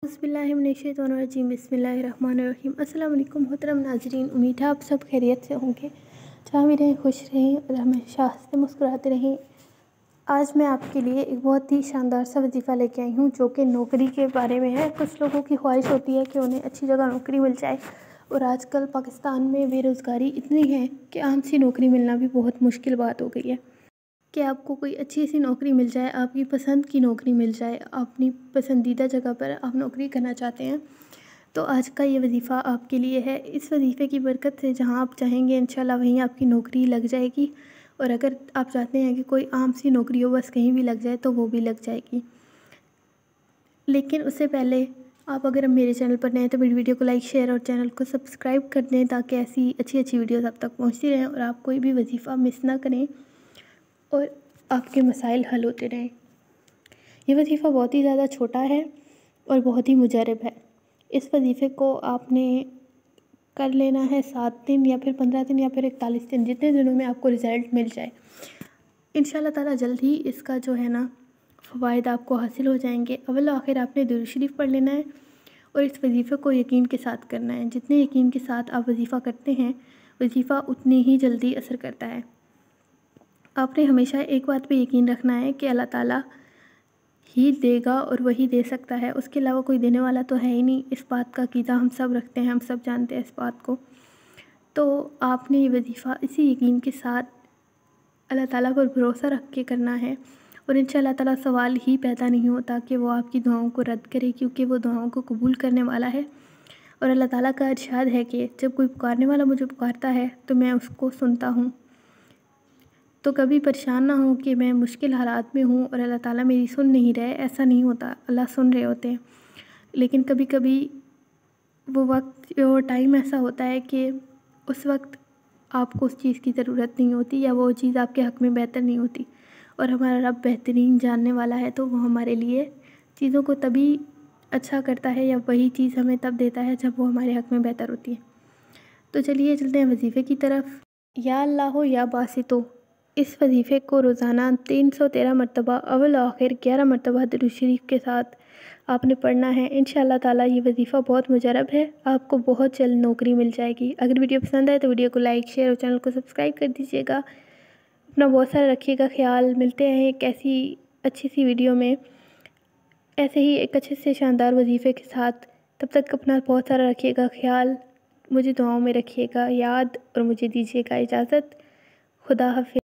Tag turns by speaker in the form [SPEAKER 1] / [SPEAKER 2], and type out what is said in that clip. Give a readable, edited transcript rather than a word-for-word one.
[SPEAKER 1] بسم اللہ من الشیطان الرجیم بسم اللہ الرحمن الرحیم۔ السلام علیکم محترم ناظرین، امید ہے آپ سب خیریت سے ہوں گے، جہاں بھی رہیں خوش رہیں اور ہمیشہ ہنستے مسکراتے رہیں۔ آج میں آپ کے لیے ایک بہت ہی شاندار سا وظیفہ لے کے آئی ہوں جو کہ نوکری کے بارے میں ہے۔ کچھ لوگوں کی خواہش ہوتی ہے کہ انہیں اچھی جگہ نوکری مل جائے، اور آج کل پاکستان میں بے روزگاری اتنی ہے کہ عام سی نوکری ملنا بھی بہت مشکل بات ہو گئی ہے۔ کہ آپ کو کوئی اچھی سی نوکری مل جائے، آپ کی پسند کی نوکری مل جائے، اپنی پسندیدہ جگہ پر آپ نوکری کرنا چاہتے ہیں، تو آج کا یہ وظیفہ آپ کے لیے ہے۔ اس وظیفے کی برکت سے جہاں آپ چاہیں گے انشاءاللہ وہیں آپ کی نوکری لگ جائے گی، اور اگر آپ چاہتے ہیں کہ کوئی عام سی نوکری ہو بس کہیں بھی لگ جائے تو وہ بھی لگ جائے گی۔ لیکن اس سے پہلے آپ اگر میرے چینل پر نئے ہیں تو میری ویڈیو کو لائک شیئر اور چینل کو سبسکرائب کر دیں، تاکہ ایسی اچھی ویڈیوز آپ تک پہنچتی رہیں اور آپ کوئی بھی وظیفہ مس نہ کریں اور آپ کے مسائل حل ہوتے رہیں۔ یہ وظیفہ بہت ہی زیادہ چھوٹا ہے اور بہت ہی مجرب ہے۔ اس وظیفے کو آپ نے کر لینا ہے 7 دن یا پھر 15 دن یا پھر 41 دن، جتنے دنوں میں آپ کو رزلٹ مل جائے۔ انشاءاللہ تعالیٰ جلد ہی اس کا جو ہے نا فوائد آپ کو حاصل ہو جائیں گے۔ اول آخر آپ نے درود شریف پڑھ لینا ہے اور اس وظیفے کو یقین کے ساتھ کرنا ہے۔ جتنے یقین کے ساتھ آپ وظیفہ کرتے ہیں، وظیفہ اتنی ہی جلدی اثر کرتا ہے۔ آپ نے ہمیشہ ایک بات پہ یقین رکھنا ہے کہ اللہ تعالیٰ ہی دے گا اور وہی دے سکتا ہے، اس کے علاوہ کوئی دینے والا تو ہے ہی نہیں۔ اس بات کا عقیدہ ہم سب رکھتے ہیں، ہم سب جانتے ہیں اس بات کو۔ تو آپ نے یہ وظیفہ اسی یقین کے ساتھ اللہ تعالیٰ پر بھروسہ رکھ کے کرنا ہے، اور انشاءاللہ تعالیٰ سوال ہی پیدا نہیں ہوتا کہ وہ آپ کی دعاؤں کو رد کرے، کیونکہ وہ دعاؤں کو قبول کرنے والا ہے۔ اور اللہ تعالیٰ کا ارشاد ہے کہ جب کوئی پکارنے والا مجھے پکارتا ہے تو میں اس کو سنتا ہوں۔ تو کبھی پریشان نہ ہوں کہ میں مشکل حالات میں ہوں اور اللہ تعالیٰ میری سن نہیں رہے، ایسا نہیں ہوتا، اللہ سن رہے ہوتے ہیں۔ لیکن کبھی کبھی وہ وقت اور ٹائم ایسا ہوتا ہے کہ اس وقت آپ کو اس چیز کی ضرورت نہیں ہوتی، یا وہ چیز آپ کے حق میں بہتر نہیں ہوتی، اور ہمارا رب بہترین جاننے والا ہے، تو وہ ہمارے لیے چیزوں کو تبھی اچھا کرتا ہے، یا وہی چیز ہمیں تب دیتا ہے جب وہ ہمارے حق میں بہتر ہوتی ہے۔ تو چلیے چلتے ہیں وظیفے کی طرف۔ یا اللہ یا باسطو، اس وظیفے کو روزانہ 313 مرتبہ اول آخر 11 مرتبہ درود شریف کے ساتھ آپ نے پڑھنا ہے۔ انشاءاللہ تعالیٰ یہ وظیفہ بہت مجرب ہے، آپ کو بہت جلد نوکری مل جائے گی۔ اگر ویڈیو پسند آئے تو ویڈیو کو لائک شیئر اور چینل کو سبسکرائب کر دیجیے گا۔ اپنا بہت سارا رکھیے گا خیال۔ ملتے ہیں ایک ایسی اچھی سی ویڈیو میں، ایسے ہی ایک اچھے سے شاندار وظیفے کے ساتھ۔ تب تک اپنا بہت سارا رکھیے گا خیال، مجھے دعاؤں میں رکھیے گا یاد، اور مجھے دیجیے گا اجازت۔ خدا حافظ۔